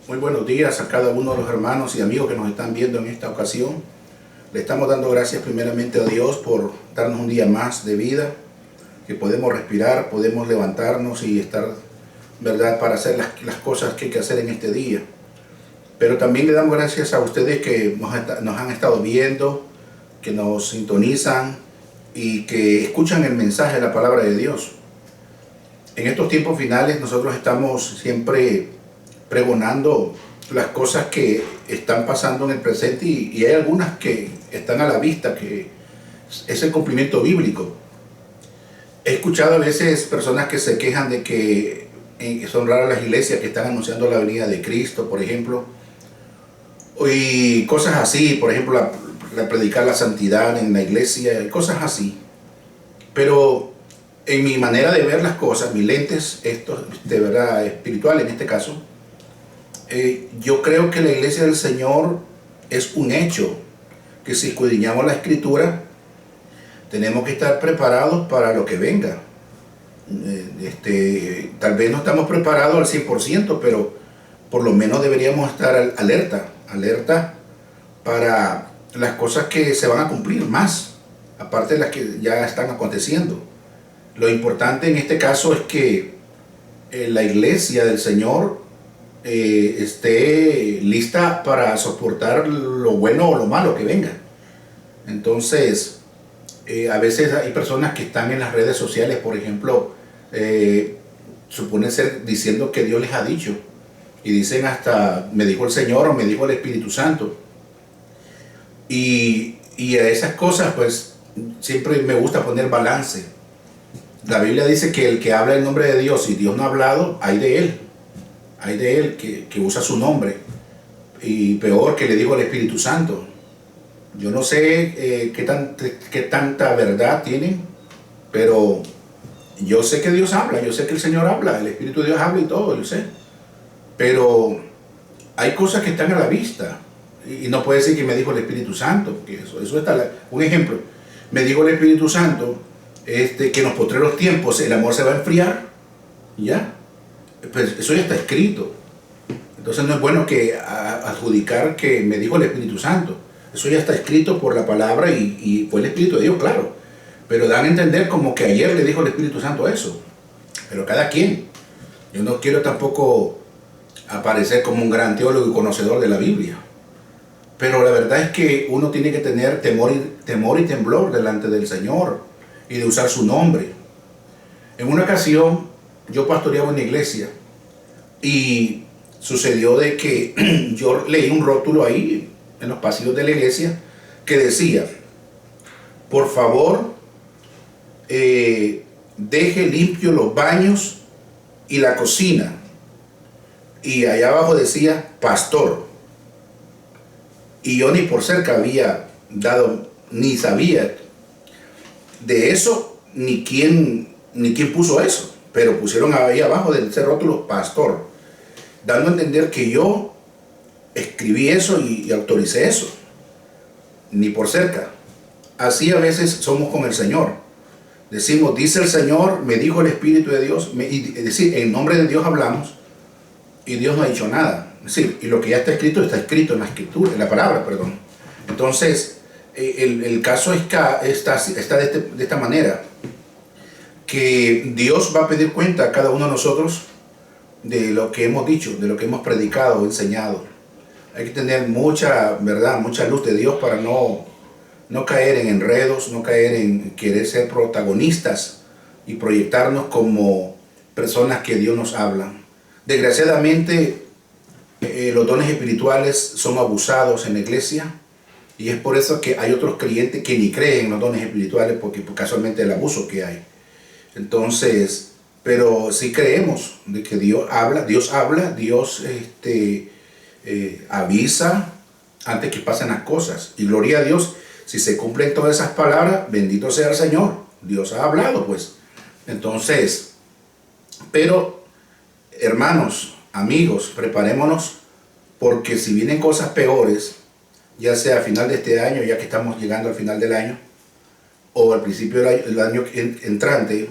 Muy buenos días a cada uno de los hermanos y amigos que nos están viendo en esta ocasión. Le estamos dando gracias primeramente a Dios por darnos un día más de vida, que podemos respirar, podemos levantarnos y estar, ¿verdad?, para hacer las cosas que hay que hacer en este día. Pero también le damos gracias a ustedes que nos han estado viendo, que nos sintonizan y que escuchan el mensaje de la palabra de Dios. En estos tiempos finales nosotros estamos siempre pregonando las cosas que están pasando en el presente y hay algunas que están a la vista, que es el cumplimiento bíblico. He escuchado a veces personas que se quejan de que son raras las iglesias que están anunciando la venida de Cristo, por ejemplo, y cosas así, por ejemplo, predicar la santidad en la iglesia, y cosas así. Pero en mi manera de ver las cosas, mis lentes, esto de verdad espiritual en este caso, yo creo que la iglesia del Señor es un hecho, que si escudriñamos la escritura, tenemos que estar preparados para lo que venga. Tal vez no estamos preparados al 100%, pero por lo menos deberíamos estar alerta para las cosas que se van a cumplir más, aparte de las que ya están aconteciendo. Lo importante en este caso es que la iglesia del Señor esté lista para soportar lo bueno o lo malo que venga. Entonces, a veces hay personas que están en las redes sociales, por ejemplo, supone ser diciendo que Dios les ha dicho, y dicen hasta me dijo el Señor o me dijo el Espíritu Santo, y a esas cosas pues siempre me gusta poner balance. La Biblia dice que el que habla en nombre de Dios y Dios no ha hablado, hay de él que usa su nombre, y peor que le dijo el Espíritu Santo. Yo no sé qué tanta verdad tienen, pero yo sé que Dios habla, yo sé que el Señor habla, el Espíritu de Dios habla y todo, yo sé. Pero hay cosas que están a la vista, y no puede decir que me dijo el Espíritu Santo, porque eso está. Un ejemplo, me dijo el Espíritu Santo que en los postreros tiempos el amor se va a enfriar, ¿ya? Pues eso ya está escrito. Entonces no es bueno que adjudicar que me dijo el Espíritu Santo. Eso ya está escrito por la palabra y fue el Espíritu de Dios, claro. Pero dan a entender como que ayer le dijo el Espíritu Santo eso. Pero cada quien. Yo no quiero tampoco aparecer como un gran teólogo y conocedor de la Biblia. Pero la verdad es que uno tiene que tener temor y temblor delante del Señor y de usar su nombre. En una ocasión yo pastoreaba una iglesia y sucedió de que yo leí un rótulo ahí en los pasillos de la iglesia que decía: por favor, deje limpio los baños y la cocina. Y allá abajo decía pastor. Y yo ni por cerca había dado, ni sabía de eso, ni quién puso eso. Pero pusieron ahí abajo de ese rótulo pastor, dando a entender que yo escribí eso y autoricé eso. Ni por cerca. Así a veces somos con el Señor. Decimos, dice el Señor, me dijo el Espíritu de Dios, es decir, en nombre de Dios hablamos, y Dios no ha dicho nada. Es decir, y lo que ya está escrito en la escritura, en la palabra, perdón. Entonces, el caso está de esta manera, que Dios va a pedir cuenta a cada uno de nosotros de lo que hemos dicho, de lo que hemos predicado, enseñado. Hay que tener mucha verdad, mucha luz de Dios para no caer en enredos, no caer en querer ser protagonistas y proyectarnos como personas que Dios nos habla. Desgraciadamente, los dones espirituales son abusados en la iglesia, y es por eso que hay otros creyentes que ni creen en los dones espirituales, porque casualmente el abuso que hay. Entonces, pero sí creemos de que Dios habla, Dios avisa antes que pasen las cosas. Y gloria a Dios, si se cumplen todas esas palabras, bendito sea el Señor. Dios ha hablado, pues. Entonces, pero hermanos, amigos, preparémonos, porque si vienen cosas peores, ya sea a final de este año, ya que estamos llegando al final del año, o al principio del año entrante,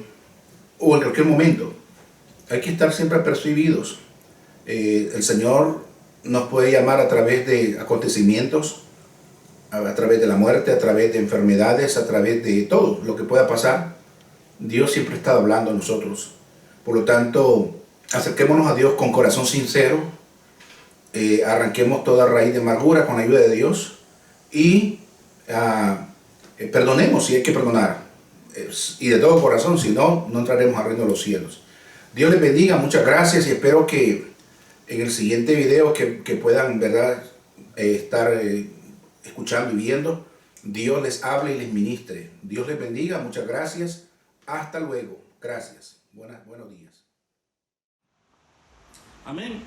o en cualquier momento, hay que estar siempre apercibidos. El Señor nos puede llamar a través de acontecimientos, a través de la muerte, a través de enfermedades, a través de todo lo que pueda pasar. Dios siempre está hablando a nosotros. Por lo tanto, acerquémonos a Dios con corazón sincero, arranquemos toda raíz de amargura con la ayuda de Dios y perdonemos si hay que perdonar, y de todo corazón, si no, no entraremos al reino de los cielos. Dios les bendiga, muchas gracias, y espero que en el siguiente video que puedan, ¿verdad?, estar escuchando y viendo, Dios les hable y les ministre. Dios les bendiga, muchas gracias, hasta luego, gracias, buenos días. Amén.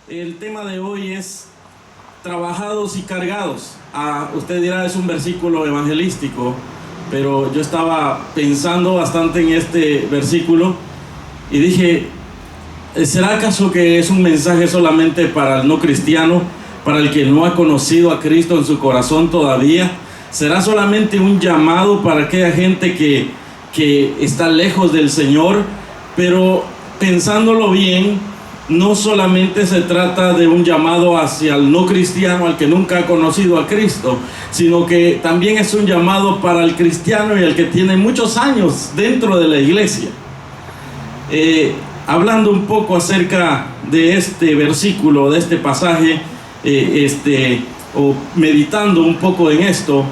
El tema de hoy es trabajados y cargados. Usted dirá, es un versículo evangelístico, pero yo estaba pensando bastante en este versículo y dije, ¿será acaso que es un mensaje solamente para el no cristiano, para el que no ha conocido a Cristo en su corazón todavía? ¿Será solamente un llamado para aquella gente que está lejos del Señor? Pero pensándolo bien, no solamente se trata de un llamado hacia el no cristiano, al que nunca ha conocido a Cristo, sino que también es un llamado para el cristiano y el que tiene muchos años dentro de la iglesia. Hablando un poco acerca de este versículo, de este pasaje, o meditando un poco en esto,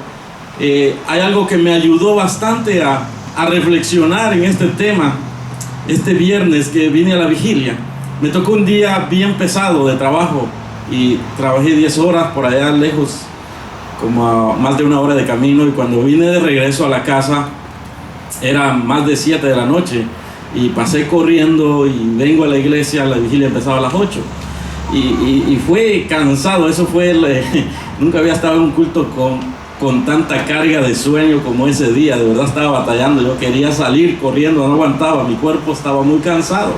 hay algo que me ayudó bastante a reflexionar en este tema este viernes que vine a la vigilia. Me tocó un día bien pesado de trabajo y trabajé 10 horas por allá lejos, como a más de 1 hora de camino, y cuando vine de regreso a la casa era más de 7 de la noche y pasé corriendo y vengo a la iglesia. La vigilia empezaba a las 8 y fue cansado. Eso fue nunca había estado en un culto con tanta carga de sueño como ese día. De verdad estaba batallando, yo quería salir corriendo, no aguantaba, mi cuerpo estaba muy cansado.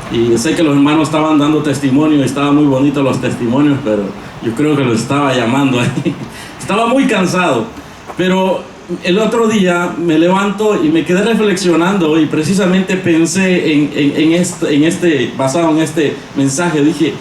Y sé que los hermanos estaban dando testimonio y estaban muy bonitos los testimonios, pero yo creo que los estaba llamando ahí. Estaba muy cansado, pero el otro día me levanto y me quedé reflexionando y precisamente pensé basado en este mensaje, dije,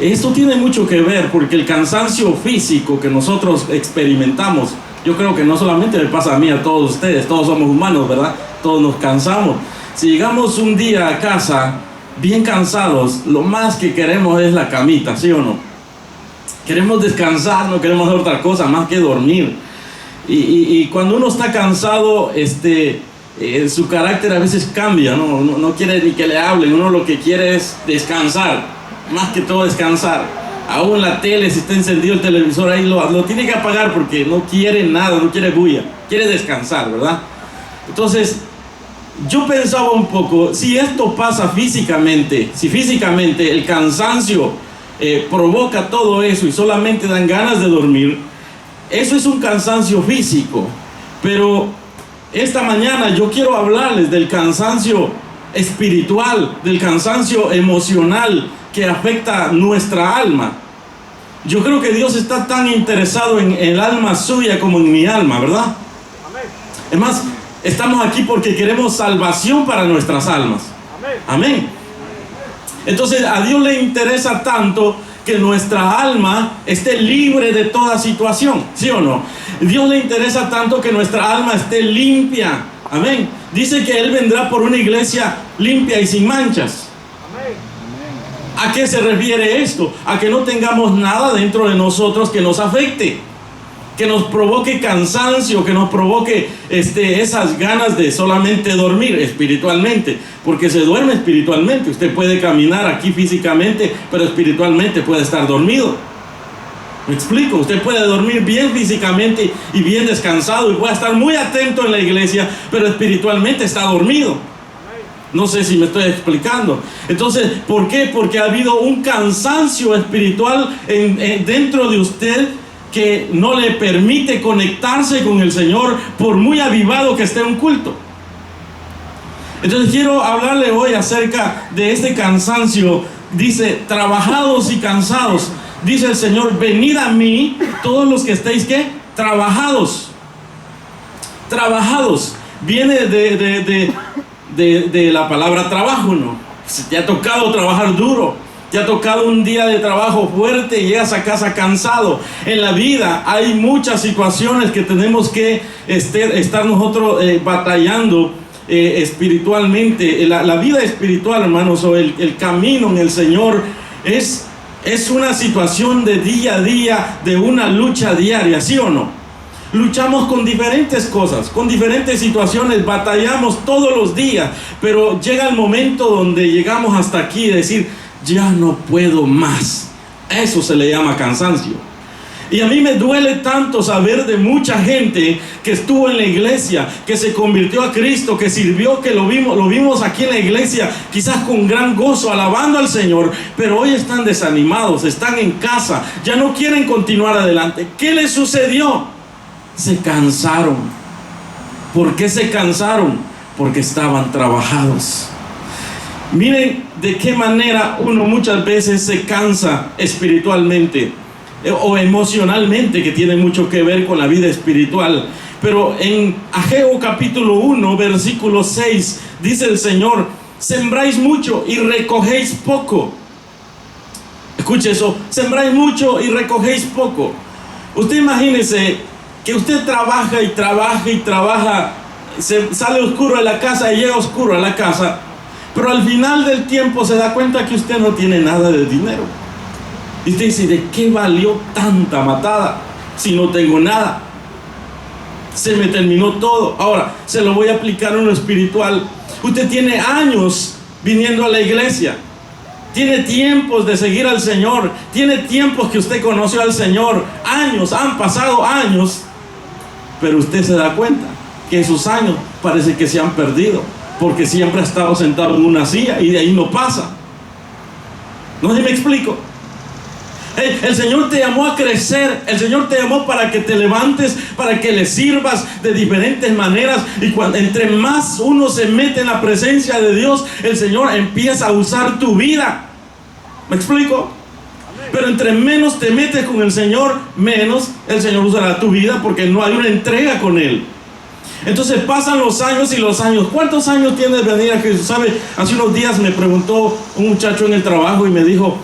esto tiene mucho que ver, porque el cansancio físico que nosotros experimentamos, yo creo que no solamente me pasa a mí, a todos ustedes, todos somos humanos, ¿verdad? Todos nos cansamos. Si llegamos un día a casa bien cansados, lo más que queremos es la camita, ¿sí o no? Queremos descansar, no queremos hacer otra cosa más que dormir. Y cuando uno está cansado, su carácter a veces cambia, ¿no? No quiere ni que le hablen, uno lo que quiere es descansar, más que todo descansar. Aún la tele, si está encendido el televisor ahí, lo tiene que apagar porque no quiere nada, no quiere bulla, quiere descansar, ¿verdad? Entonces, yo pensaba un poco, si esto pasa físicamente, si físicamente el cansancio provoca todo eso y solamente dan ganas de dormir, eso es un cansancio físico. Pero esta mañana yo quiero hablarles del cansancio espiritual, del cansancio emocional que afecta nuestra alma. Yo creo que Dios está tan interesado en el alma suya como en mi alma, ¿verdad? Es más, estamos aquí porque queremos salvación para nuestras almas. Amén. Entonces a Dios le interesa tanto que nuestra alma esté libre de toda situación, ¿sí o no? Dios le interesa tanto que nuestra alma esté limpia. Amén. Dice que Él vendrá por una iglesia limpia y sin manchas. ¿A qué se refiere esto? A que no tengamos nada dentro de nosotros que nos afecte, que nos provoque cansancio, que nos provoque esas ganas de solamente dormir espiritualmente, porque se duerme espiritualmente. Usted puede caminar aquí físicamente, pero espiritualmente puede estar dormido. ¿Me explico? Usted puede dormir bien físicamente y bien descansado y puede estar muy atento en la iglesia, pero espiritualmente está dormido. No sé si me estoy explicando. Entonces, ¿por qué? Porque ha habido un cansancio espiritual dentro de usted que no le permite conectarse con el Señor por muy avivado que esté un culto. Entonces quiero hablarle hoy acerca de este cansancio. Dice, trabajados y cansados, dice el Señor, venid a mí todos los que estéis, ¿qué? Trabajados. Trabajados viene de la palabra trabajo, ¿no? Si te ha tocado trabajar duro, Te ha tocado un día de trabajo fuerte y llegas a casa cansado. En la vida hay muchas situaciones que tenemos que estar nosotros batallando espiritualmente. La vida espiritual, hermanos, o el camino en el Señor es una situación de día a día, de una lucha diaria, ¿sí o no? Luchamos con diferentes cosas, con diferentes situaciones, batallamos todos los días, pero llega el momento donde llegamos hasta aquí y decir, ya no puedo más. Eso se le llama cansancio. Y a mí me duele tanto saber de mucha gente que estuvo en la iglesia, que se convirtió a Cristo, que sirvió, que lo vimos aquí en la iglesia, quizás con gran gozo, alabando al Señor, pero hoy están desanimados, están en casa, ya no quieren continuar adelante. ¿Qué les sucedió? Se cansaron. ¿Por qué se cansaron? Porque estaban trabajados. Miren de qué manera uno muchas veces se cansa espiritualmente o emocionalmente, que tiene mucho que ver con la vida espiritual. Pero en Ageo capítulo 1, versículo 6, dice el Señor, sembráis mucho y recogéis poco. Escuche eso, sembráis mucho y recogéis poco. Usted imagínese que usted trabaja y trabaja y trabaja, se sale oscuro de la casa y llega oscuro a la casa, pero al final del tiempo se da cuenta que usted no tiene nada de dinero. Y usted dice, ¿de qué valió tanta matada si no tengo nada? Se me terminó todo. Ahora, se lo voy a aplicar en lo espiritual. Usted tiene años viniendo a la iglesia. Tiene tiempos de seguir al Señor. Tiene tiempos que usted conoció al Señor. Años, han pasado años. Pero usted se da cuenta que esos años parece que se han perdido, porque siempre ha estado sentado en una silla y de ahí no pasa. No sé si me explico. El Señor te llamó a crecer. El Señor te llamó para que te levantes, para que le sirvas de diferentes maneras. Y entre más uno se mete en la presencia de Dios, el Señor empieza a usar tu vida. ¿Me explico? Pero entre menos te metes con el Señor, menos el Señor usará tu vida, porque no hay una entrega con Él. Entonces pasan los años y los años. ¿Cuántos años tienes de venir a Jesús? ¿Sabe? Hace unos días me preguntó un muchacho en el trabajo y me dijo,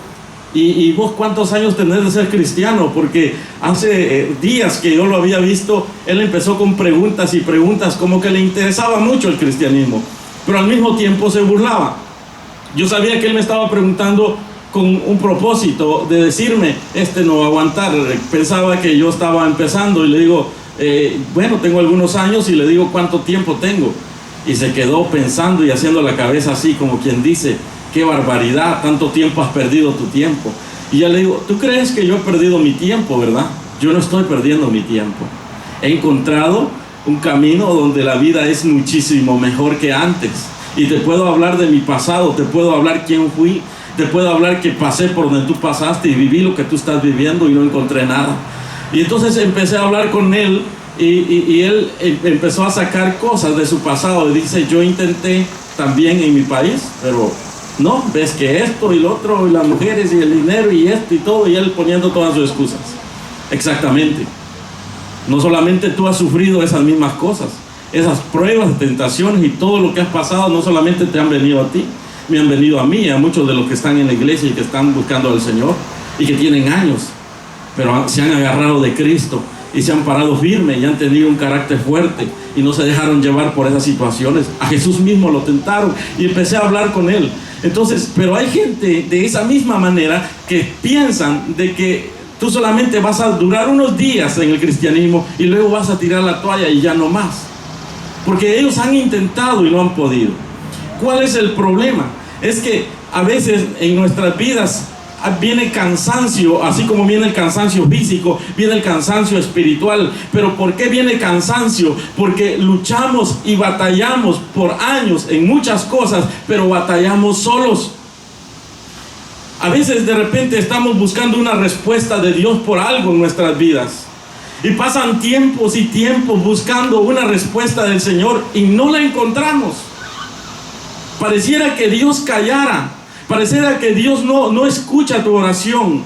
¿y vos cuántos años tenés de ser cristiano? Porque hace días que yo lo había visto, él empezó con preguntas y preguntas, como que le interesaba mucho el cristianismo, pero al mismo tiempo se burlaba. Yo sabía que él me estaba preguntando con un propósito de decirme, no va a aguantar. Pensaba que yo estaba empezando y le digo, bueno, tengo algunos años, y le digo, ¿cuánto tiempo tengo? Y se quedó pensando y haciendo la cabeza así, como quien dice, qué barbaridad, tanto tiempo has perdido tu tiempo. Y ya le digo, ¿tú crees que yo he perdido mi tiempo, verdad? Yo no estoy perdiendo mi tiempo. He encontrado un camino donde la vida es muchísimo mejor que antes. Y te puedo hablar de mi pasado, te puedo hablar quién fui, te puedo hablar que pasé por donde tú pasaste y viví lo que tú estás viviendo y no encontré nada. Y entonces empecé a hablar con él y él empezó a sacar cosas de su pasado. Y dice, yo intenté también en mi país, pero no, ves que esto y lo otro, y las mujeres y el dinero y esto y todo, y él poniendo todas sus excusas. Exactamente. No solamente tú has sufrido esas mismas cosas, esas pruebas, tentaciones y todo lo que has pasado, no solamente te han venido a ti, me han venido a mí y a muchos de los que están en la iglesia y que están buscando al Señor y que tienen años, pero se han agarrado de Cristo y se han parado firme y han tenido un carácter fuerte y no se dejaron llevar por esas situaciones. A Jesús mismo lo tentaron y empecé a hablar con él. Entonces, pero hay gente de esa misma manera que piensan de que tú solamente vas a durar unos días en el cristianismo y luego vas a tirar la toalla y ya no más, porque ellos han intentado y no han podido. ¿Cuál es el problema? Es que a veces en nuestras vidas viene cansancio, así como viene el cansancio físico, viene el cansancio espiritual. ¿Pero por qué viene cansancio? Porque luchamos y batallamos por años en muchas cosas, pero batallamos solos. A veces de repente estamos buscando una respuesta de Dios por algo en nuestras vidas, y pasan tiempos y tiempos buscando una respuesta del Señor y no la encontramos. Pareciera que Dios callara, pareciera que Dios no escucha tu oración.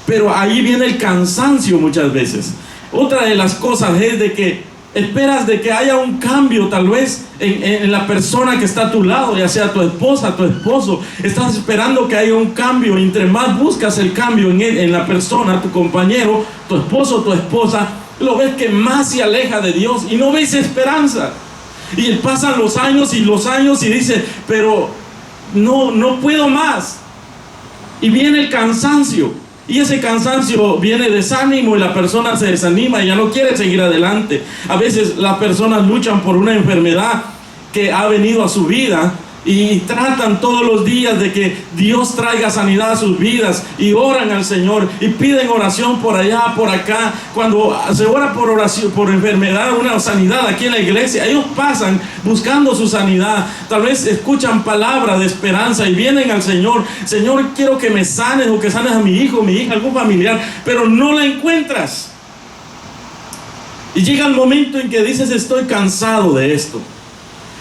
Pero ahí viene el cansancio muchas veces. Otra de las cosas es de que Esperas de que haya un cambio tal vez en la persona que está a tu lado, ya sea tu esposa, tu esposo. Estás esperando que haya un cambio. Entre más buscas el cambio en la persona, tu compañero, tu esposo, tu esposa, lo ves que más se aleja de Dios y no ves esperanza. Y pasan los años y dice, pero no puedo más. Y viene el cansancio. Y ese cansancio viene desánimo y la persona se desanima y ya no quiere seguir adelante. A veces las personas luchan por una enfermedad que ha venido a su vida y tratan todos los días de que Dios traiga sanidad a sus vidas y oran al Señor y piden oración por allá, por acá. Cuando se ora por oración, por enfermedad, una sanidad aquí en la iglesia, ellos pasan buscando su sanidad. Tal vez escuchan palabras de esperanza y vienen al Señor. Señor, quiero que me sanes o que sanes a mi hijo, mi hija, algún familiar, pero no la encuentras. Y llega el momento en que dices, estoy cansado de esto.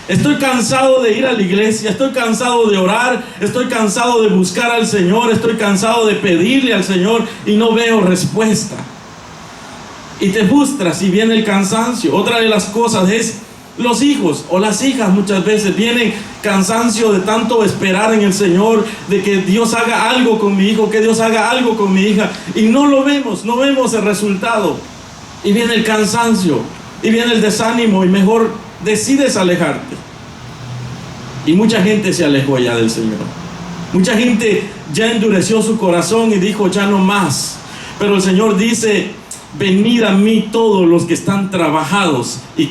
Estoy cansado de ir a la iglesia, estoy cansado de orar, estoy cansado de buscar al Señor, estoy cansado de pedirle al Señor y no veo respuesta. Y te frustras y viene el cansancio. Otra de las cosas es los hijos o las hijas. Muchas veces vienen cansancio de tanto esperar en el Señor, de que Dios haga algo con mi hijo, que Dios haga algo con mi hija, y no lo vemos, no vemos el resultado. Y viene el cansancio y viene el desánimo y mejor decides alejarte. Y mucha gente se alejó ya del Señor. Mucha gente ya endureció su corazón y dijo, ya no más. Pero el Señor dice, venid a mí todos los que están trabajados y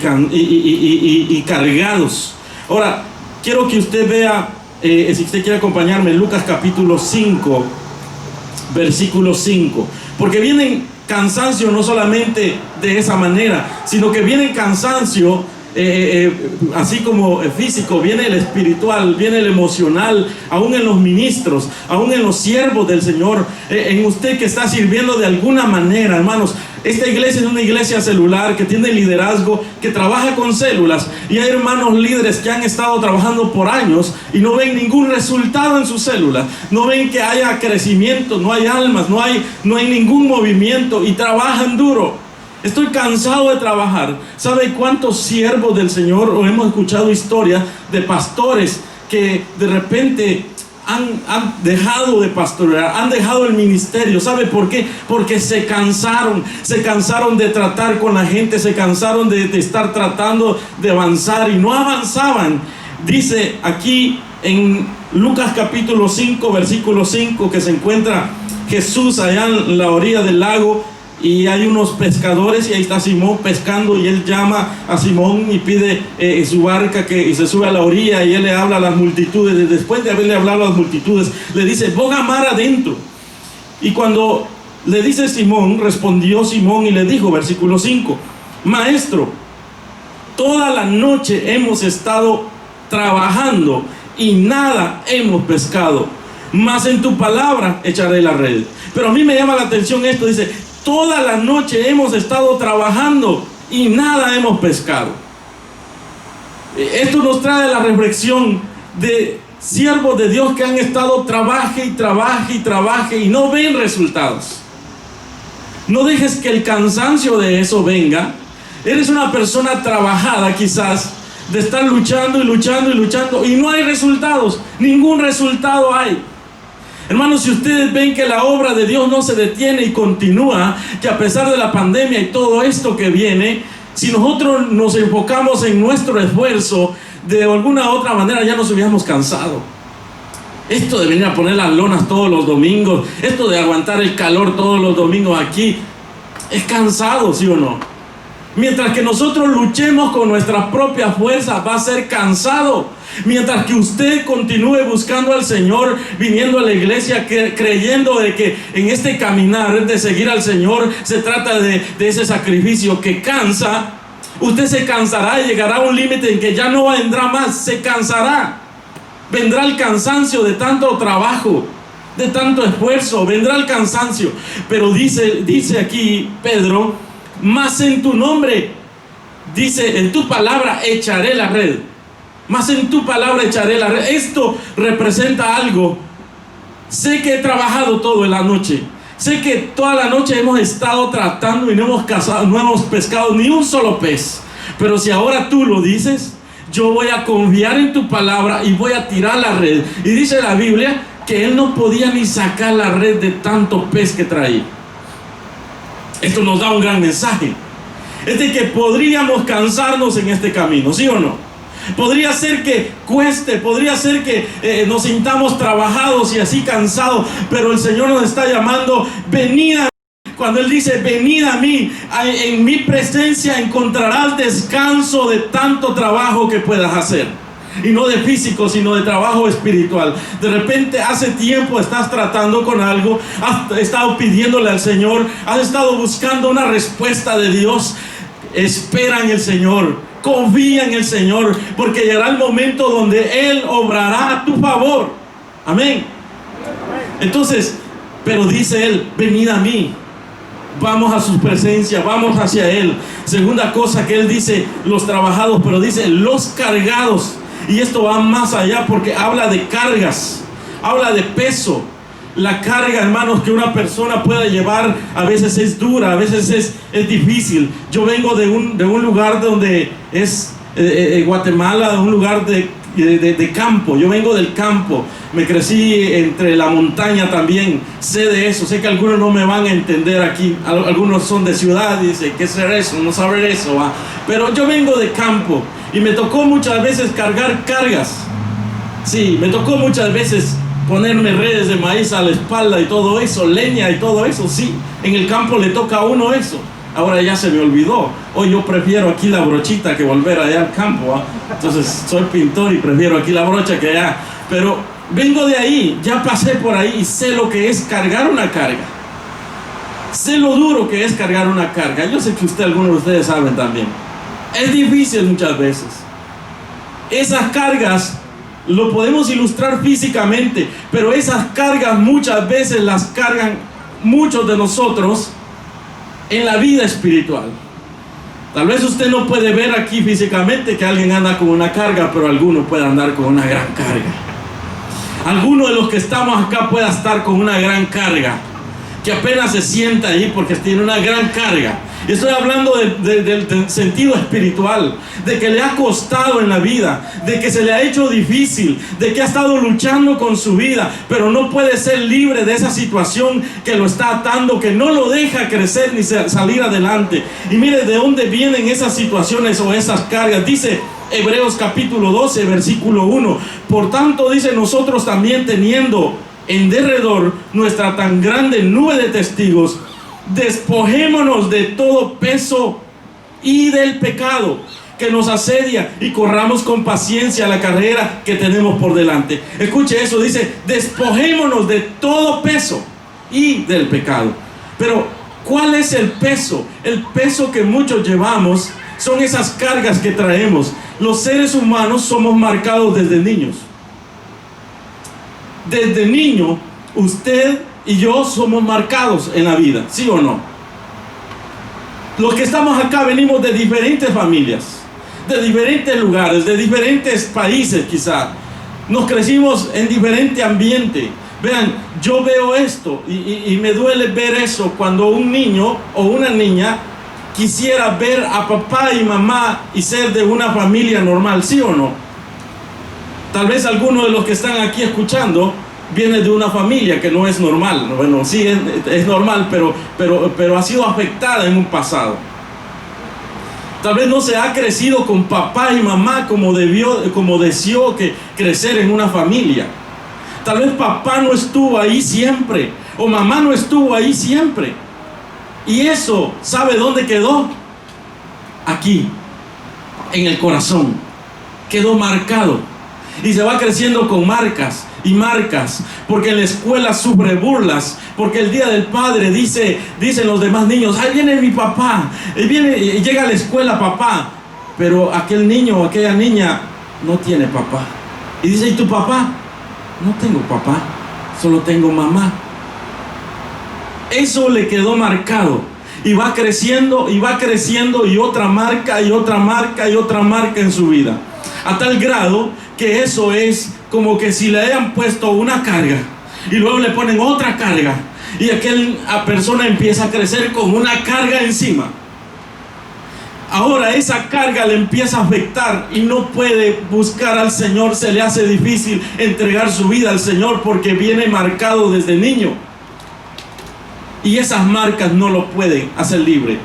cargados. Ahora, quiero que usted vea, si usted quiere acompañarme, Lucas capítulo 5, versículo 5. Porque vienen cansancio no solamente de esa manera, sino que viene cansancio así como físico, viene el espiritual, viene el emocional, aún en los ministros, aún en los siervos del Señor, en usted que está sirviendo de alguna manera, hermanos. Esta iglesia es una iglesia celular que tiene liderazgo, que trabaja con células, y hay hermanos líderes que han estado trabajando por años y no ven ningún resultado en sus células, no ven que haya crecimiento, no hay almas, no hay ningún movimiento, y trabajan duro. Estoy cansado de trabajar. ¿Sabe cuántos siervos del Señor, o hemos escuchado historias de pastores que de repente han dejado de pastorear, han dejado el ministerio? ¿Sabe por qué? Porque se cansaron de tratar con la gente, se cansaron de estar tratando de avanzar y no avanzaban. Dice aquí en Lucas capítulo 5, versículo 5, que se encuentra Jesús allá en la orilla del lago. Y hay unos pescadores y ahí está Simón pescando, y él llama a Simón y pide su barca y se sube a la orilla, y él le habla a las multitudes. Y después de haberle hablado a las multitudes, le dice, ponga mar adentro. Y cuando le dice Simón, respondió Simón y le dijo, versículo 5, Maestro, toda la noche hemos estado trabajando y nada hemos pescado, mas en tu palabra echaré la red. Pero a mí me llama la atención esto, dice, toda la noche hemos estado trabajando y nada hemos pescado. Esto nos trae la reflexión de siervos de Dios que han estado trabaje y no ven resultados. No dejes que el cansancio de eso venga. Eres una persona trabajada quizás, de estar luchando y no hay resultados, ningún resultado hay. Hermanos, si ustedes ven que la obra de Dios no se detiene y continúa, que a pesar de la pandemia y todo esto que viene, si nosotros nos enfocamos en nuestro esfuerzo, de alguna u otra manera ya nos hubiéramos cansado. Esto de venir a poner las lonas todos los domingos, esto de aguantar el calor todos los domingos aquí, es cansado, ¿sí o no? Mientras que nosotros luchemos con nuestras propias fuerzas, va a ser cansado. Mientras que usted continúe buscando al Señor, viniendo a la iglesia, creyendo de que en este caminar de seguir al Señor se trata de ese sacrificio que cansa, usted se cansará y llegará a un límite en que ya no vendrá más, se cansará. Vendrá el cansancio de tanto trabajo, de tanto esfuerzo, vendrá el cansancio. Pero dice aquí Pedro, más en tu nombre, dice, en tu palabra echaré la red. Más en tu palabra echaré la red. Esto representa algo. Sé que he trabajado toda la noche. Sé que toda la noche hemos estado tratando y no hemos pescado ni un solo pez. Pero si ahora tú lo dices, yo voy a confiar en tu palabra y voy a tirar la red. Y dice la Biblia que él no podía ni sacar la red de tanto pez que traía. Esto nos da un gran mensaje. Es de que podríamos cansarnos en este camino, ¿sí o no? Podría ser que cueste, podría ser que nos sintamos trabajados y así cansados, pero el Señor nos está llamando, venid a mí. Cuando Él dice, venid a mí, en mi presencia encontrarás descanso de tanto trabajo que puedas hacer. Y no de físico, sino de trabajo espiritual. De repente hace tiempo estás tratando con algo, has estado pidiéndole al Señor, has estado buscando una respuesta de Dios. Espera en el Señor, confía en el Señor, porque llegará el momento donde Él obrará a tu favor. Amén. Entonces, pero dice Él, venid a mí. Vamos a su presencia, vamos hacia Él. Segunda cosa que Él dice, los trabajados, pero dice los cargados. Y esto va más allá porque habla de cargas, habla de peso. La carga, hermanos, que una persona pueda llevar a veces es dura, a veces es difícil. Yo vengo de un lugar donde es Guatemala, un lugar de campo. Yo vengo del campo, me crecí entre la montaña también, sé de eso. Sé que algunos no me van a entender aquí, algunos son de ciudad y dicen, ¿qué será eso? No saber eso, ¿va? Pero yo vengo de campo y me tocó muchas veces cargar cargas. Sí, me tocó muchas veces ponerme redes de maíz a la espalda y todo eso, leña y todo eso. Sí, en el campo le toca a uno eso. Ahora ya se me olvidó. Hoy yo prefiero aquí la brochita que volver allá al campo, ¿eh? Entonces soy pintor y prefiero aquí la brocha que allá. Pero vengo de ahí, ya pasé por ahí y sé lo que es cargar una carga. Sé lo duro que es cargar una carga. Yo sé que algunos de ustedes saben también. Es difícil muchas veces. Esas cargas lo podemos ilustrar físicamente, pero esas cargas muchas veces las cargan muchos de nosotros en la vida espiritual. Tal vez usted no puede ver aquí físicamente que alguien anda con una carga, pero alguno puede andar con una gran carga. Alguno de los que estamos acá puede estar con una gran carga, que apenas se sienta ahí porque tiene una gran carga. Y estoy hablando del sentido espiritual, de que le ha costado en la vida, de que se le ha hecho difícil, de que ha estado luchando con su vida, pero no puede ser libre de esa situación que lo está atando, que no lo deja crecer ni salir adelante. Y mire de dónde vienen esas situaciones o esas cargas. Dice Hebreos capítulo 12, versículo 1. Por tanto, dice, nosotros también teniendo en derredor nuestra tan grande nube de testigos, despojémonos de todo peso y del pecado que nos asedia y corramos con paciencia la carrera que tenemos por delante. Escuche eso, dice, despojémonos de todo peso y del pecado. Pero ¿cuál es el peso? El peso que muchos llevamos son esas cargas que traemos. Los seres humanos somos marcados desde niños. Desde niño, usted y yo somos marcados en la vida, ¿sí o no? Los que estamos acá venimos de diferentes familias, de diferentes lugares, de diferentes países quizá. Nos crecimos en diferente ambiente. Vean, yo veo esto y me duele ver eso cuando un niño o una niña quisiera ver a papá y mamá y ser de una familia normal, ¿sí o no? Tal vez alguno de los que están aquí escuchando viene de una familia que no es normal. Bueno, sí es normal, pero ha sido afectada en un pasado. Tal vez no se ha crecido con papá y mamá como deseó que crecer en una familia. Tal vez papá no estuvo ahí siempre, o mamá no estuvo ahí siempre. Y eso, ¿sabe dónde quedó? Aquí, en el corazón. Quedó marcado. Y se va creciendo con marcas y marcas, porque en la escuela sufre burlas, porque el día del padre dicen los demás niños, ahí viene mi papá, y llega a la escuela papá, pero aquel niño o aquella niña no tiene papá. Y dice, ¿y tu papá? No tengo papá, solo tengo mamá. Eso le quedó marcado. Y va creciendo y va creciendo, y otra marca y otra marca y otra marca en su vida. A tal grado que eso es como que si le hayan puesto una carga y luego le ponen otra carga, y aquella persona empieza a crecer con una carga encima. ahora esa carga le empieza a afectar y no puede buscar al Señor. Se le hace difícil entregar su vida al Señor porque viene marcado desde niño. Y esas marcas no lo pueden hacer libre.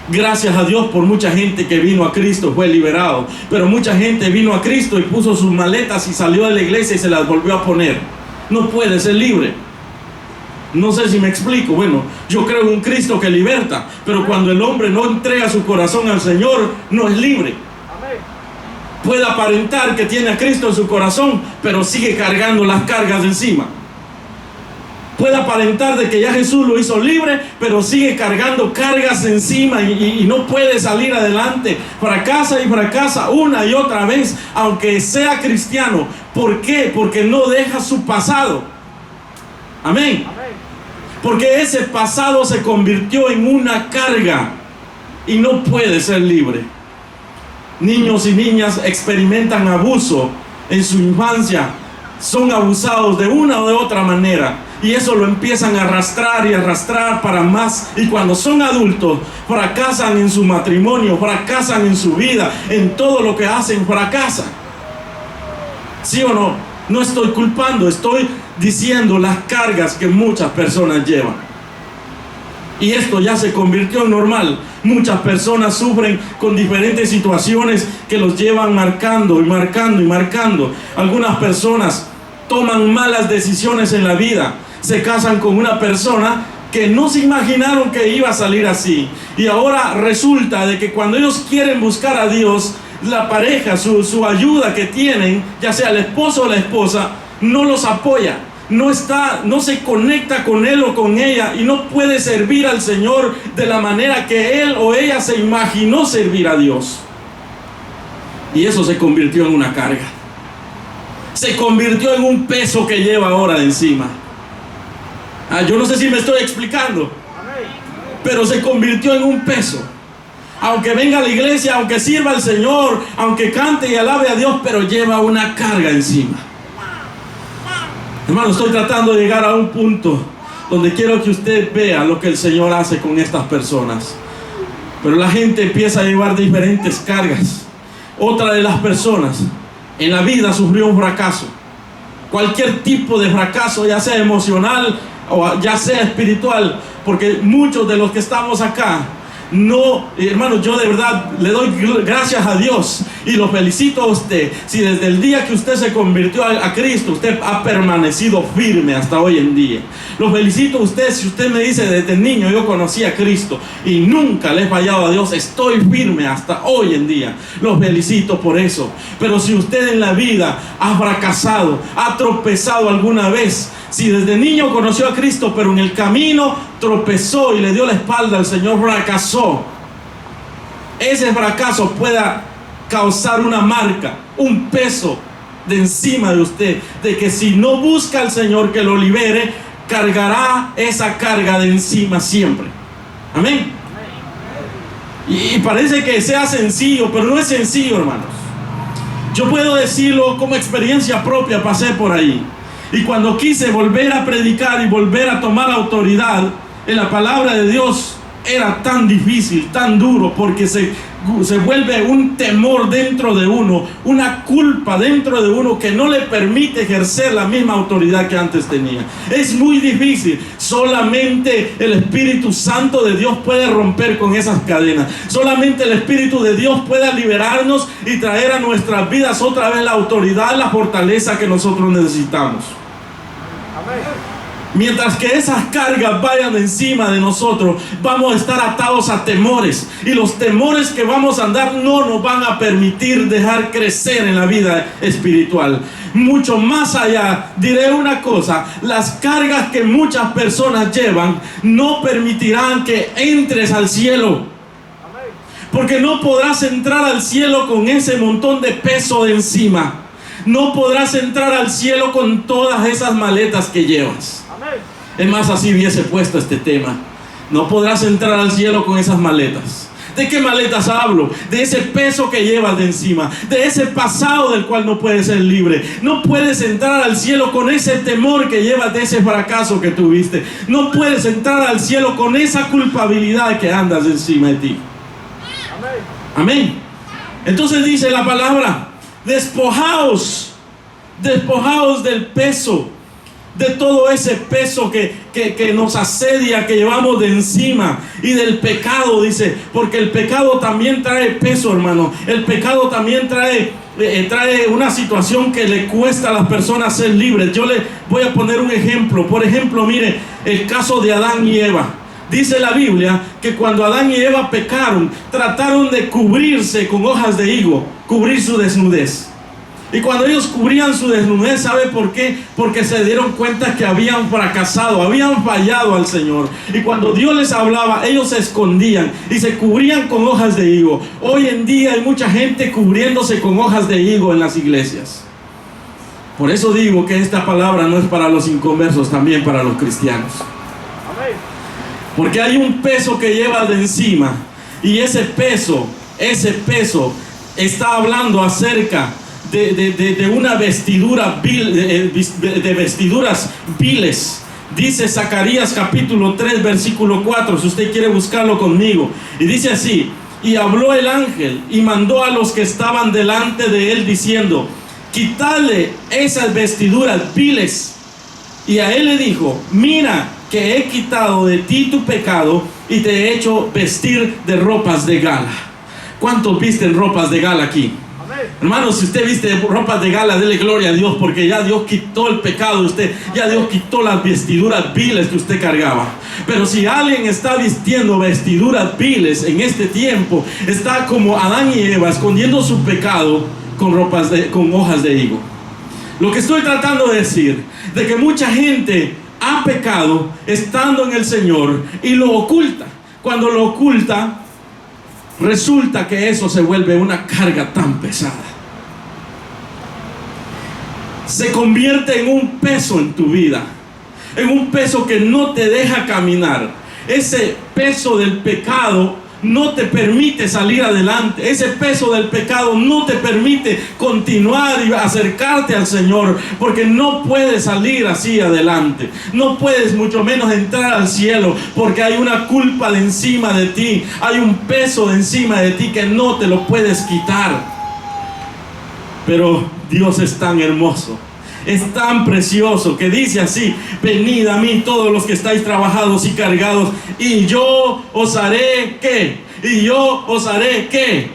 Gracias a Dios por mucha gente que vino a Cristo, fue liberado. Pero mucha gente vino a Cristo y puso sus maletas y salió de la iglesia y se las volvió a poner. No puede ser libre. No sé si me explico. Bueno, yo creo en un Cristo que liberta, pero cuando el hombre no entrega su corazón al Señor, no es libre. Puede aparentar que tiene a Cristo en su corazón, pero sigue cargando las cargas de encima. Puede aparentar de que ya Jesús lo hizo libre, pero sigue cargando cargas encima y no puede salir adelante. Fracasa y fracasa una y otra vez, aunque sea cristiano. ¿Por qué? Porque no deja su pasado. Amén. Porque ese pasado se convirtió en una carga y no puede ser libre. Niños y niñas experimentan abuso en su infancia. Son abusados de una o de otra manera. Y eso lo empiezan a arrastrar y arrastrar para más. Y cuando son adultos, fracasan en su matrimonio, fracasan en su vida, en todo lo que hacen, fracasan. ¿Sí o no? No estoy culpando, estoy diciendo las cargas que muchas personas llevan. Y esto ya se convirtió en normal. Muchas personas sufren con diferentes situaciones que los llevan marcando y marcando y marcando. Algunas personas toman malas decisiones en la vida. Se casan con una persona que no se imaginaron que iba a salir así. Y ahora resulta de que cuando ellos quieren buscar a Dios, la pareja, su ayuda que tienen, ya sea el esposo o la esposa, no los apoya. No se conecta con él o con ella y no puede servir al Señor de la manera que él o ella se imaginó servir a Dios. Y eso se convirtió en una carga. Se convirtió en un peso que lleva ahora de encima. Yo no sé si me estoy explicando, pero se convirtió en un peso. Aunque venga a la iglesia, aunque sirva al Señor, aunque cante y alabe a Dios, pero lleva una carga encima. Hermano, estoy tratando de llegar a un punto donde quiero que usted vea lo que el Señor hace con estas personas. Pero la gente empieza a llevar diferentes cargas. Otra de las personas en la vida sufrió un fracaso. Cualquier tipo de fracaso, ya sea emocional o ya sea espiritual, porque muchos de los que estamos acá, no, hermano, yo de verdad le doy gracias a Dios y lo felicito a usted. Si desde el día que usted se convirtió a Cristo, usted ha permanecido firme hasta hoy en día. Lo felicito a usted si usted me dice: desde niño yo conocí a Cristo y nunca le he fallado a Dios, estoy firme hasta hoy en día. Lo felicito por eso. Pero si usted en la vida ha fracasado, ha tropezado alguna vez, si desde niño conoció a Cristo, pero en el camino tropezó y le dio la espalda al Señor, fracasó, ese fracaso pueda causar una marca, un peso de encima de usted, de que si no busca al Señor que lo libere, cargará esa carga de encima siempre. Amén. Y parece que sea sencillo, pero no es sencillo, hermanos. Yo puedo decirlo como experiencia propia, pasé por ahí. Y cuando quise volver a predicar y volver a tomar autoridad en la palabra de Dios, era tan difícil, tan duro, porque se vuelve un temor dentro de uno, una culpa dentro de uno que no le permite ejercer la misma autoridad que antes tenía. Es muy difícil. Solamente el Espíritu Santo de Dios puede romper con esas cadenas. Solamente el Espíritu de Dios puede liberarnos y traer a nuestras vidas otra vez la autoridad, la fortaleza que nosotros necesitamos. Mientras que esas cargas vayan encima de nosotros, vamos a estar atados a temores. Y los temores que vamos a andar no nos van a permitir dejar crecer en la vida espiritual. Mucho más allá, diré una cosa: las cargas que muchas personas llevan no permitirán que entres al cielo. Porque no podrás entrar al cielo con ese montón de peso de encima. No podrás entrar al cielo con todas esas maletas que llevas. Es más, así hubiese puesto este tema. No podrás entrar al cielo con esas maletas. ¿De qué maletas hablo? De ese peso que llevas de encima, de ese pasado del cual no puedes ser libre. No puedes entrar al cielo con ese temor que llevas de ese fracaso que tuviste. No puedes entrar al cielo con esa culpabilidad que andas encima de ti. Amén. Entonces dice la palabra: despojaos del peso, de todo ese peso que nos asedia, que llevamos de encima, y del pecado, dice, porque el pecado también trae peso, hermano. El pecado también trae una situación que le cuesta a las personas ser libres. Yo le voy a poner un ejemplo. Por ejemplo, mire el caso de Adán y Eva. Dice la Biblia que cuando Adán y Eva pecaron, trataron de cubrirse con hojas de higo, cubrir su desnudez. Y cuando ellos cubrían su desnudez, ¿sabe por qué? Porque se dieron cuenta que habían fracasado, habían fallado al Señor. Y cuando Dios les hablaba, ellos se escondían y se cubrían con hojas de higo. Hoy en día hay mucha gente cubriéndose con hojas de higo en las iglesias. Por eso digo que esta palabra no es para los inconversos, también para los cristianos. Porque hay un peso que lleva de encima, y ese peso está hablando acerca de una vestidura vil, de vestiduras viles. Dice Zacarías capítulo 3 versículo 4, si usted quiere buscarlo conmigo, y dice así: y habló el ángel y mandó a los que estaban delante de él diciendo: quitadle esas vestiduras viles. Y a él le dijo: mira que he quitado de ti tu pecado y te he hecho vestir de ropas de gala. ¿Cuántos visten ropas de gala aquí? Hermanos, si usted viste ropas de gala, dele gloria a Dios, porque ya Dios quitó el pecado de usted, ya Dios quitó las vestiduras viles que usted cargaba. Pero si alguien está vistiendo vestiduras viles en este tiempo, está como Adán y Eva, escondiendo su pecado con hojas de higo. Lo que estoy tratando de decir, de que mucha gente ha pecado estando en el Señor y lo oculta. Cuando lo oculta, resulta que eso se vuelve una carga tan pesada. Se convierte en un peso en tu vida, en un peso que no te deja caminar. Ese peso del pecado no te permite salir adelante. Ese peso del pecado no te permite continuar y acercarte al Señor, porque no puedes salir así adelante. No puedes mucho menos entrar al cielo, porque hay una culpa de encima de ti, hay un peso de encima de ti que no te lo puedes quitar. Pero Dios es tan hermoso, es tan precioso, que dice así: venid a mí todos los que estáis trabajados y cargados, y yo os haré ¿qué? Y yo os haré ¿qué?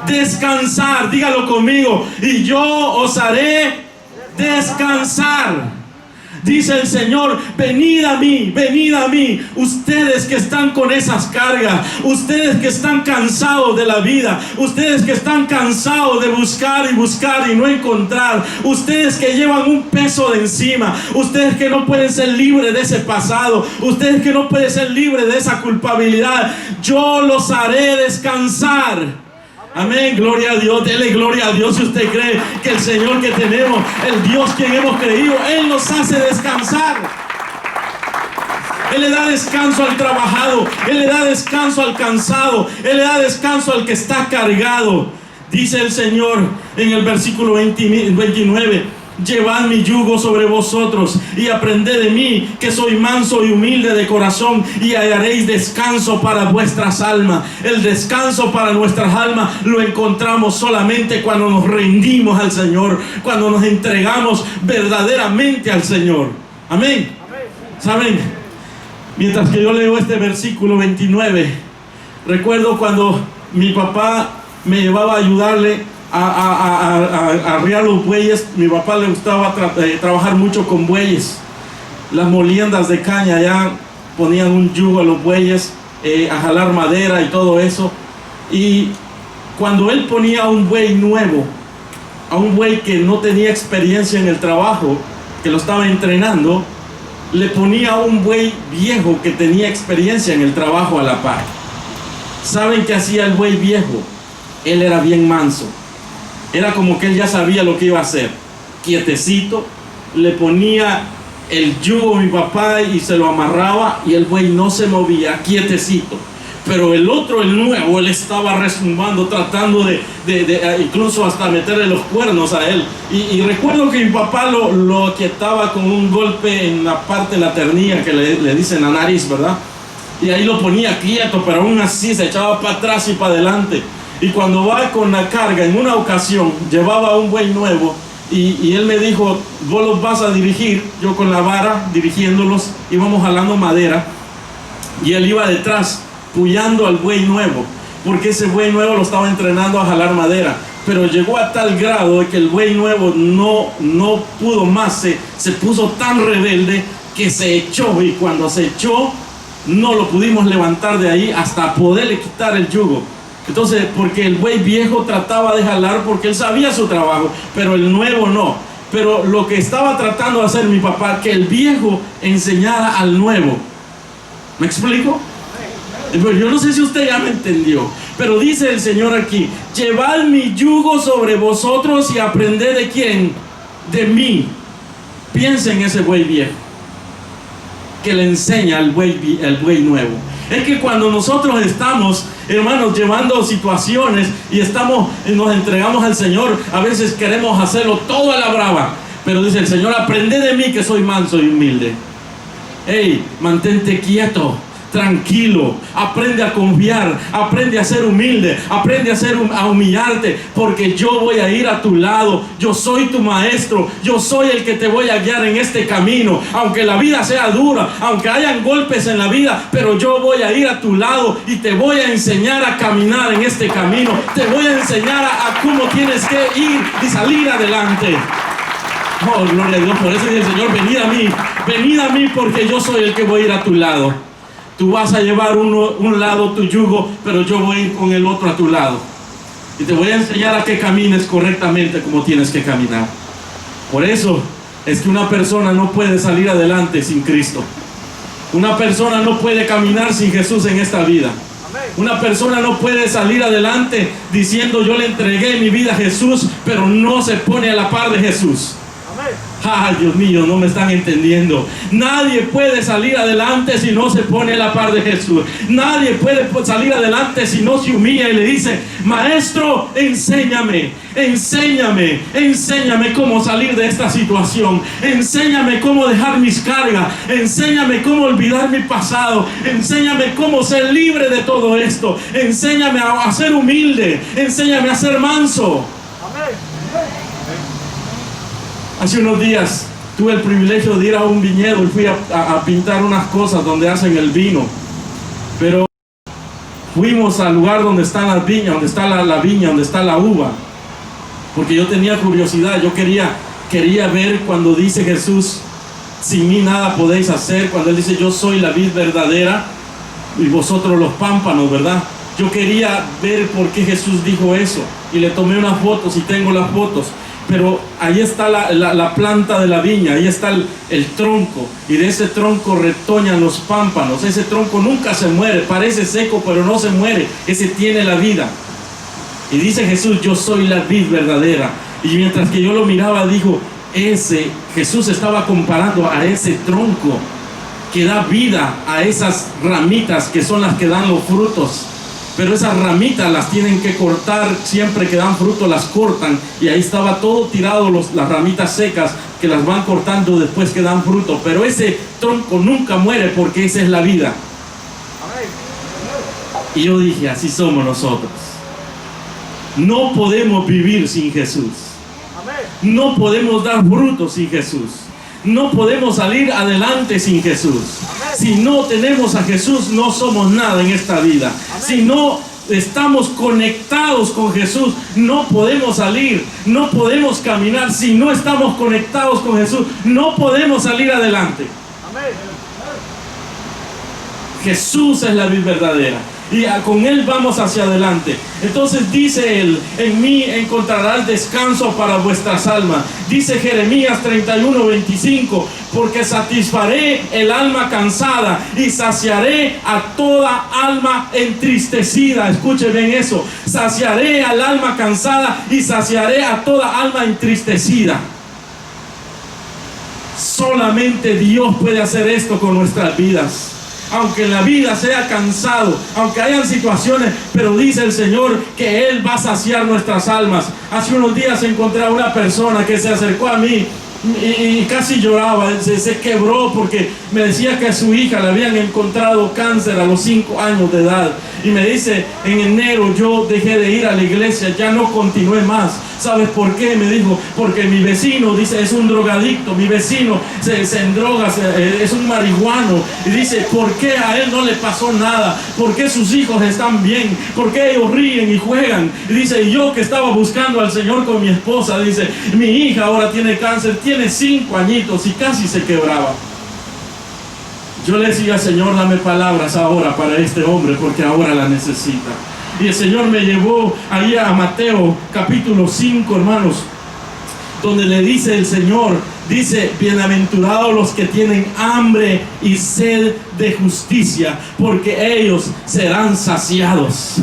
Descansar. Dígalo conmigo: y yo os haré descansar. Dice el Señor: venid a mí, ustedes que están con esas cargas, ustedes que están cansados de la vida, ustedes que están cansados de buscar y no encontrar, ustedes que llevan un peso de encima, ustedes que no pueden ser libres de ese pasado, ustedes que no pueden ser libres de esa culpabilidad. Yo los haré descansar. Amén, gloria a Dios. Dele gloria a Dios si usted cree que el Señor que tenemos, el Dios quien hemos creído, Él nos hace descansar. Él le da descanso al trabajado, Él le da descanso al cansado, Él le da descanso al que está cargado. Dice el Señor en el versículo 29: llevad mi yugo sobre vosotros y aprended de mí, que soy manso y humilde de corazón, y hallaréis descanso para vuestras almas. El descanso para nuestras almas lo encontramos solamente cuando nos rendimos al Señor, cuando nos entregamos verdaderamente al Señor. Amén. ¿Saben? Mientras que yo leo este versículo 29, recuerdo cuando mi papá me llevaba a ayudarle a arriar los bueyes. Mi papá le gustaba trabajar mucho con bueyes. Las moliendas de caña, ya ponían un yugo a los bueyes, a jalar madera y todo eso. Y cuando él ponía a un buey nuevo, a un buey que no tenía experiencia en el trabajo, que lo estaba entrenando, le ponía a un buey viejo que tenía experiencia en el trabajo a la par. ¿Saben qué hacía el buey viejo? Él era bien manso. Era como que él ya sabía lo que iba a hacer. Quietecito, le ponía el yugo a mi papá y se lo amarraba, y el buey no se movía, quietecito. Pero el otro, el nuevo, él estaba rezumbando, tratando de incluso hasta meterle los cuernos a él. Y recuerdo que mi papá lo aquietaba con un golpe en la parte de la ternilla, que le dicen la nariz, ¿verdad? Y ahí lo ponía quieto, pero aún así se echaba para atrás y para adelante. Y cuando va con la carga, en una ocasión llevaba un buey nuevo y él me dijo, vos los vas a dirigir. Yo con la vara dirigiéndolos, íbamos jalando madera y él iba detrás puyando al buey nuevo, porque ese buey nuevo lo estaba entrenando a jalar madera. Pero llegó a tal grado de que el buey nuevo no pudo más, se puso tan rebelde que se echó, y cuando se echó no lo pudimos levantar de ahí hasta poderle quitar el yugo. Entonces, porque el buey viejo trataba de jalar porque él sabía su trabajo, pero el nuevo no. Pero lo que estaba tratando de hacer mi papá, que el viejo enseñara al nuevo. ¿Me explico? Yo no sé si usted ya me entendió, pero dice el Señor aquí: llevad mi yugo sobre vosotros y aprended ¿de quién? De mí. Piensa en ese buey viejo que le enseña al buey nuevo. Es que cuando nosotros estamos, hermanos, llevando situaciones y nos entregamos al Señor, a veces queremos hacerlo todo a la brava, pero dice el Señor: aprended de mí que soy manso y humilde. Hey, mantente quieto, tranquilo, aprende a confiar, aprende a ser humilde, aprende a humillarte, porque yo voy a ir a tu lado. Yo soy tu maestro, yo soy el que te voy a guiar en este camino, aunque la vida sea dura, aunque hayan golpes en la vida, pero yo voy a ir a tu lado y te voy a enseñar a caminar en este camino, te voy a enseñar a cómo tienes que ir y salir adelante. Oh, gloria a Dios. Por eso dice el Señor: venid a mí, porque yo soy el que voy a ir a tu lado. Tú vas a llevar un lado tu yugo, pero yo voy a ir con el otro a tu lado. Y te voy a enseñar a que camines correctamente como tienes que caminar. Por eso es que una persona no puede salir adelante sin Cristo. Una persona no puede caminar sin Jesús en esta vida. Una persona no puede salir adelante diciendo: yo le entregué mi vida a Jesús, pero no se pone a la par de Jesús. Ay, Dios mío, no me están entendiendo. Nadie puede salir adelante si no se pone a la par de Jesús. Nadie puede salir adelante si no se humilla y le dice: maestro, enséñame cómo salir de esta situación. Enséñame cómo dejar mis cargas. Enséñame cómo olvidar mi pasado. Enséñame cómo ser libre de todo esto. Enséñame a ser humilde. Enséñame a ser manso. Hace unos días tuve el privilegio de ir a un viñedo y fui a pintar unas cosas donde hacen el vino. Pero fuimos al lugar donde están las viñas, donde está la viña, donde está la uva. Porque yo tenía curiosidad, yo quería ver cuando dice Jesús: sin mí nada podéis hacer. Cuando Él dice: yo soy la vid verdadera y vosotros los pámpanos, ¿verdad? Yo quería ver por qué Jesús dijo eso. Y le tomé unas fotos y tengo las fotos. Pero ahí está la planta de la viña, ahí está el tronco, y de ese tronco retoñan los pámpanos. Ese tronco nunca se muere, parece seco pero no se muere, ese tiene la vida. Y dice Jesús: yo soy la vid verdadera. Y mientras que yo lo miraba, dijo: Jesús estaba comparando a ese tronco que da vida a esas ramitas que son las que dan los frutos. Pero esas ramitas las tienen que cortar, siempre que dan fruto las cortan, y ahí estaba todo tirado, las ramitas secas que las van cortando después que dan fruto. Pero ese tronco nunca muere, porque esa es la vida. Y yo dije: así somos nosotros. No podemos vivir sin Jesús. No podemos dar fruto sin Jesús. No podemos salir adelante sin Jesús. Si no tenemos a Jesús, no somos nada en esta vida. Si no estamos conectados con Jesús, no podemos salir, no podemos caminar. Si no estamos conectados con Jesús, no podemos salir adelante. Jesús es la vid verdadera, y con Él vamos hacia adelante. Entonces dice Él: en mí encontrarás descanso para vuestras almas. Dice Jeremías 31:25: porque satisfaré el alma cansada y saciaré a toda alma entristecida. Escuchen bien eso: saciaré al alma cansada y saciaré a toda alma entristecida. Solamente Dios puede hacer esto con nuestras vidas. Aunque en la vida sea cansado, aunque hayan situaciones, pero dice el Señor que Él va a saciar nuestras almas. Hace unos días encontré a una persona que se acercó a mí y casi lloraba, se quebró porque me decía que a su hija le habían encontrado cáncer a los 5 años de edad. Y me dice, en enero yo dejé de ir a la iglesia, ya no continué más. ¿Sabes por qué? Me dijo, porque mi vecino, dice, es un drogadicto, mi vecino se endroga, es un marihuano. Y dice, ¿por qué a él no le pasó nada? ¿Por qué sus hijos están bien? ¿Por qué ellos ríen y juegan? Y dice, yo que estaba buscando al Señor con mi esposa, dice, mi hija ahora tiene cáncer, tiene 5 añitos y casi se quebraba. Yo le decía, Señor, dame palabras ahora para este hombre, porque ahora la necesita. Y el Señor me llevó ahí a Mateo capítulo 5, hermanos, donde le dice el Señor, dice, bienaventurados los que tienen hambre y sed de justicia, porque ellos serán saciados.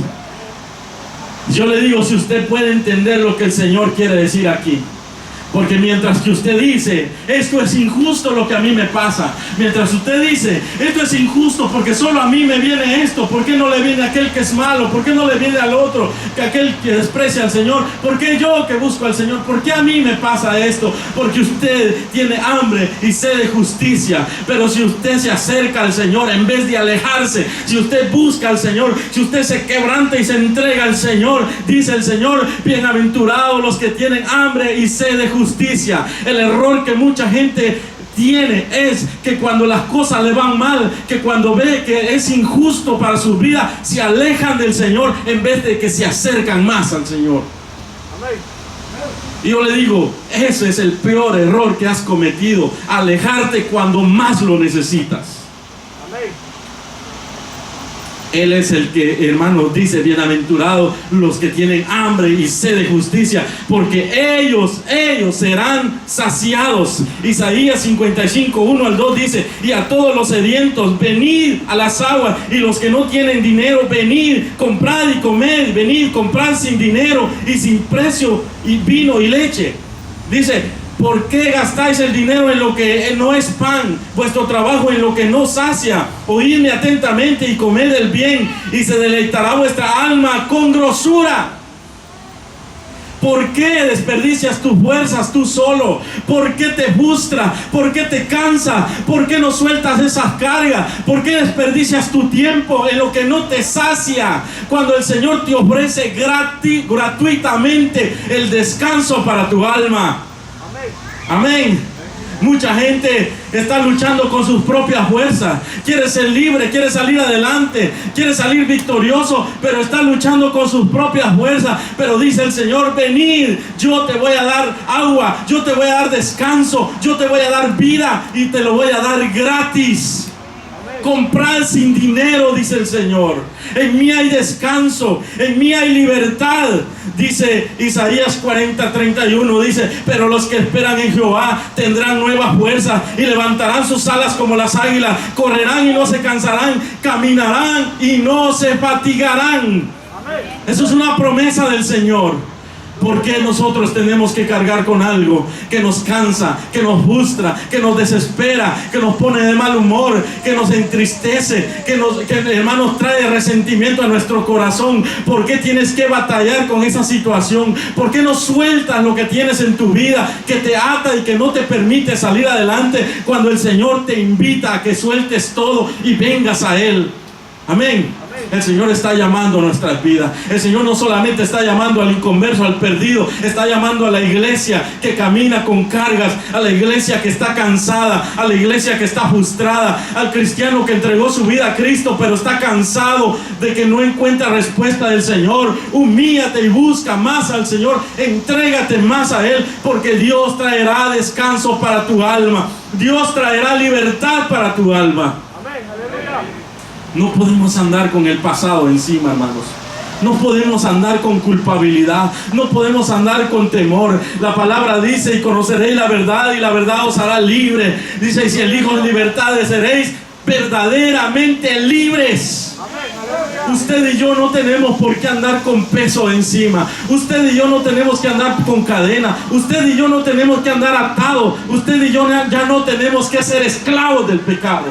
Yo le digo, si usted puede entender lo que el Señor quiere decir aquí. Porque mientras que usted dice, esto es injusto lo que a mí me pasa, mientras usted dice, esto es injusto porque solo a mí me viene esto, ¿por qué no le viene a aquel que es malo? ¿Por qué no le viene al otro, que aquel que desprecia al Señor? ¿Por qué yo que busco al Señor? ¿Por qué a mí me pasa esto? Porque usted tiene hambre y sed de justicia. Pero si usted se acerca al Señor en vez de alejarse, si usted busca al Señor, si usted se quebranta y se entrega al Señor, dice el Señor, bienaventurados los que tienen hambre y sed de justicia. El error que mucha gente tiene es que cuando las cosas le van mal, que cuando ve que es injusto para su vida, se alejan del Señor en vez de que se acercan más al Señor. Y yo le digo, ese es el peor error que has cometido, alejarte cuando más lo necesitas. Él es el que, hermanos, dice, bienaventurados los que tienen hambre y sed de justicia, porque ellos serán saciados. Isaías 55, 1 al 2 dice, y a todos los sedientos, venid a las aguas, y los que no tienen dinero, venid, comprad y comed, venid, comprad sin dinero y sin precio, y vino y leche. Dice, ¿por qué gastáis el dinero en lo que no es pan, vuestro trabajo en lo que no sacia? Oídme atentamente y comed el bien, y se deleitará vuestra alma con grosura. ¿Por qué desperdicias tus fuerzas tú solo? ¿Por qué te frustra? ¿Por qué te cansa? ¿Por qué no sueltas esas cargas? ¿Por qué desperdicias tu tiempo en lo que no te sacia? Cuando el Señor te ofrece gratuitamente el descanso para tu alma. Amén. Mucha gente está luchando con sus propias fuerzas. Quiere ser libre, quiere salir adelante, quiere salir victorioso, pero está luchando con sus propias fuerzas. Pero dice el Señor, venid, yo te voy a dar agua, yo te voy a dar descanso, yo te voy a dar vida y te lo voy a dar gratis. Comprar sin dinero, dice el Señor. En mí hay descanso, en mí hay libertad. Dice Isaías 40, 31, dice, pero los que esperan en Jehová tendrán nuevas fuerzas y levantarán sus alas como las águilas, correrán y no se cansarán, caminarán y no se fatigarán. Eso es una promesa del Señor. ¿Por qué nosotros tenemos que cargar con algo que nos cansa, que nos frustra, que nos desespera, que nos pone de mal humor, que nos entristece, que hermanos trae resentimiento a nuestro corazón? ¿Por qué tienes que batallar con esa situación? ¿Por qué no sueltas lo que tienes en tu vida, que te ata y que no te permite salir adelante, cuando el Señor te invita a que sueltes todo y vengas a Él? Amén. El Señor está llamando a nuestras vidas. El Señor no solamente está llamando al inconverso, al perdido, está llamando a la iglesia que camina con cargas, a la iglesia que está cansada, a la iglesia que está frustrada, al cristiano que entregó su vida a Cristo pero está cansado de que no encuentra respuesta del Señor. Humíllate y busca más al Señor, entrégate más a Él, porque Dios traerá descanso para tu alma, Dios traerá libertad para tu alma. No podemos andar con el pasado encima, hermanos. No podemos andar con culpabilidad. No podemos andar con temor. La palabra dice, y conoceréis la verdad, y la verdad os hará libre. Dice, y si el Hijo de libertad seréis verdaderamente libres. Usted y yo no tenemos por qué andar con peso encima. Usted y yo no tenemos que andar con cadena. Usted y yo no tenemos que andar atados. Usted y yo ya no tenemos que ser esclavos del pecado.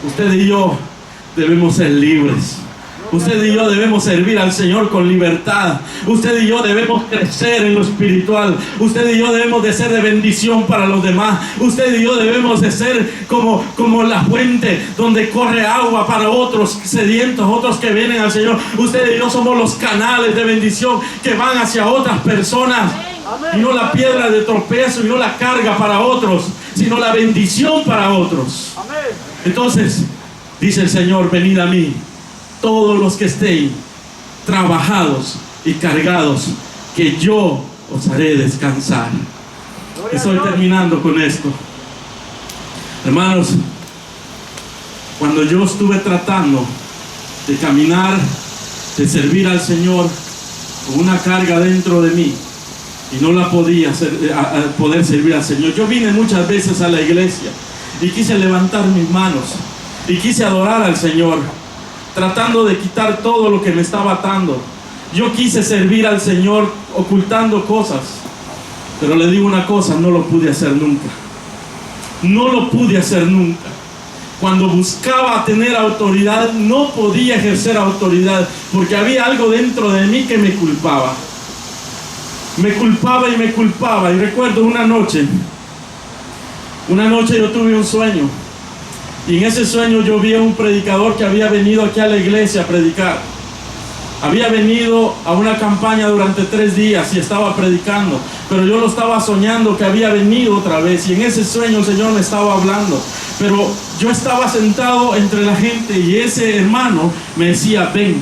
Usted y yo debemos ser libres. Usted y yo debemos servir al Señor con libertad. Usted y yo debemos crecer en lo espiritual. Usted y yo debemos de ser de bendición para los demás. Usted y yo debemos de ser como la fuente donde corre agua para otros sedientos, otros que vienen al Señor. Usted y yo somos los canales de bendición que van hacia otras personas. Y no la piedra de tropiezo y no la carga para otros, sino la bendición para otros. Entonces, dice el Señor, venid a mí, todos los que estén trabajados y cargados, que yo os haré descansar. Estoy terminando con esto. Hermanos, cuando yo estuve tratando de caminar, de servir al Señor con una carga dentro de mí y no la podía poder servir al Señor, yo vine muchas veces a la iglesia y quise levantar mis manos y quise adorar al Señor, tratando de quitar todo lo que me estaba atando. Yo quise servir al Señor ocultando cosas, pero le digo una cosa, no lo pude hacer nunca. No lo pude hacer nunca. Cuando buscaba tener autoridad, no podía ejercer autoridad, porque había algo dentro de mí que me culpaba. Me culpaba y me culpaba. Y recuerdo una noche yo tuve un sueño. Y en ese sueño yo vi a un predicador que había venido aquí a la iglesia a predicar. Había venido a una campaña durante 3 días y estaba predicando, pero yo lo estaba soñando que había venido otra vez, y en ese sueño el Señor me estaba hablando, pero yo estaba sentado entre la gente y ese hermano me decía, ven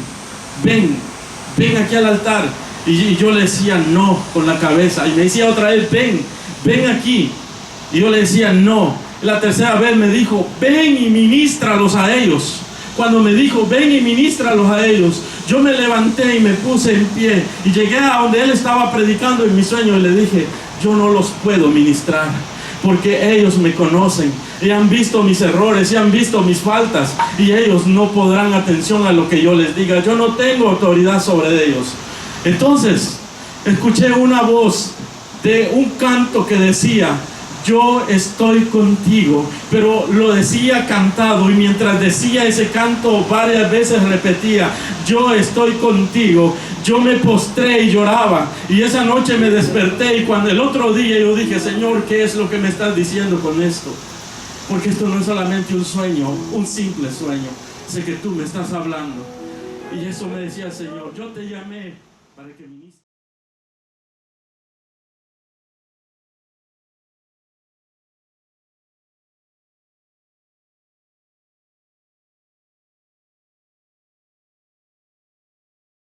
aquí al altar, y yo le decía no con la cabeza, y me decía otra vez, ven aquí, y yo le decía no. La tercera vez me dijo, ven y ministralos a ellos. Cuando me dijo, ven y ministralos a ellos, yo me levanté y me puse en pie y llegué a donde él estaba predicando en mi sueño y le dije, yo no los puedo ministrar porque ellos me conocen y han visto mis errores y han visto mis faltas y ellos no podrán atención a lo que yo les diga. Yo no tengo autoridad sobre ellos. Entonces escuché una voz de un canto que decía, yo estoy contigo, pero lo decía cantado, y mientras decía ese canto varias veces repetía, yo estoy contigo. Yo me postré y lloraba, y esa noche me desperté, y cuando el otro día yo dije, Señor, ¿qué es lo que me estás diciendo con esto? Porque esto no es solamente un sueño, un simple sueño, sé que tú me estás hablando. Y eso me decía el Señor, yo te llamé para que ministres.